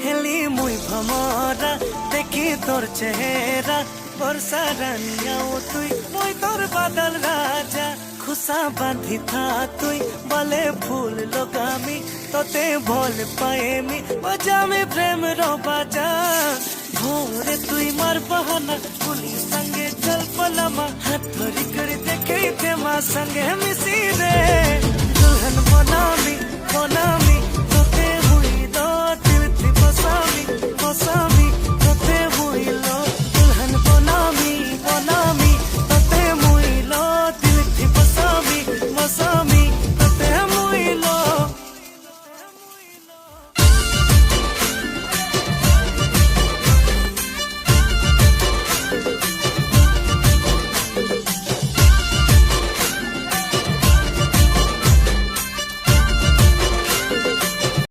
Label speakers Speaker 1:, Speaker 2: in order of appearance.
Speaker 1: হেলি মুই ভমরা দেখি তোর চেহারা বর্ষা রানিয়াও তুই মুই তোর বাদল রাজা খুশা বাঁধি থা তুই বলে ফুল লোগামি তোতে ভোল পায়েমি বজামি প্রেম रो বাজা ভোরে তুই মার বাহানা পুলিশ संगे चल पलामा हाथ धरी कर देखे थे माँ संगे मिसी रे दुल्हन बनामी बनामी